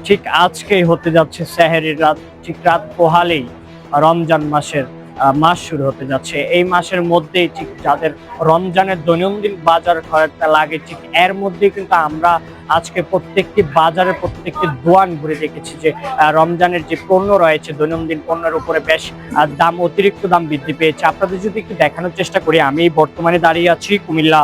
ঠিক আজকেই হতে যাচ্ছে সেহরির রাত, ঠিক রাত পোহালেই রমজান মাসের মাস শুরু হতে যাচ্ছে। এই মাসের মধ্যেই ঠিক যাদের রমজানের দৈনন্দিন বাজার খরচটা লাগে, ঠিক এর মধ্যেই কিন্তু আমরা আজকে প্রত্যেকটি বাজারে প্রত্যেকটি দোকান ঘুরে দেখেছি যে রমজানের যে পণ্য রয়েছে, দৈনন্দিন পণ্যের উপরে বেশ দাম, অতিরিক্ত দাম বৃদ্ধি পেয়েছে। আপনাদের যদি একটু দেখানোর চেষ্টা করি, আমি বর্তমানে দাঁড়িয়ে আছি কুমিল্লা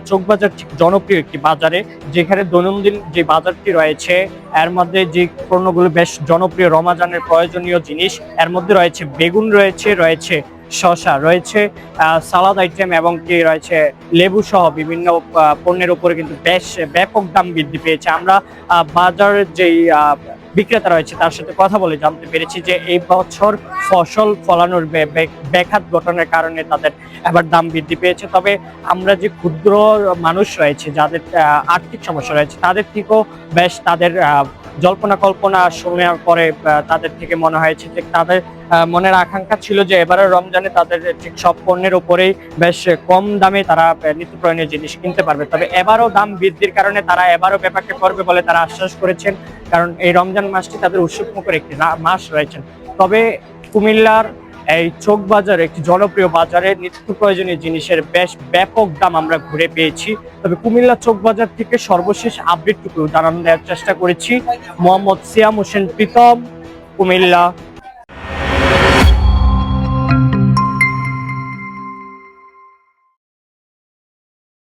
চকবাজার, ঠিক জনপ্রিয় একটি বাজারে, যেখানে দৈনন্দিন যে বাজারটি রয়েছে এর মধ্যে যে পণ্যগুলো বেশ জনপ্রিয়, রমজানের প্রয়োজনীয় জিনিস, এর মধ্যে রয়েছে বেগুন, রয়েছে শসা, রয়েছে সালাদ আইটেম, এবং কি রয়েছে লেবু সহ বিভিন্ন পণ্যের উপরে কিন্তু বেশ ব্যাপক দাম বৃদ্ধি পেয়েছে। আমরা বাজারের যেই বিক্রেতা রয়েছে তার সাথে কথা বলে জানতে পেরেছি যে এই বছর ফসল ফলানোর ব্যাঘাত ঘটনার কারণে তাদের এবার দাম বৃদ্ধি পেয়েছে। তবে আমরা যে ক্ষুদ্র মানুষ রয়েছে, যাদের আর্থিক সমস্যা রয়েছে, তাদের থেকেও বেশ তাদের জল্পনা কল্পনা শোনার পরে তাদের থেকে মনে হয়েছে যে তাদের মনের আকাঙ্ক্ষা ছিল যে এবারের রমজানে তাদের ঠিক সব পণ্যের উপরেই বেশ কম দামে তারা নিত্য প্রয়োজনীয় জিনিস কিনতে পারবে। তবে এবারও দাম বৃদ্ধির কারণে তারা এবারও ব্যাপারটা করবে বলে তারা আশ্বাস করেছেন, কারণ এই রমজান মাসটি তাদের উৎসবমুখর একটি মাস রয়েছেন। তবে কুমিল্লার এই চক বাজার, একটি জনপ্রিয় বাজারে নিত্য প্রয়োজনীয় জিনিসের বেশ ব্যাপক দাম আমরা ঘুরে পেয়েছি। তবে কুমিল্লা চক বাজার থেকে সর্বশেষ আপডেটটুকু জানানোর চেষ্টা করেছি। মোহাম্মদ সিয়াম হোসেন প্রীতম, কুমিল্লা।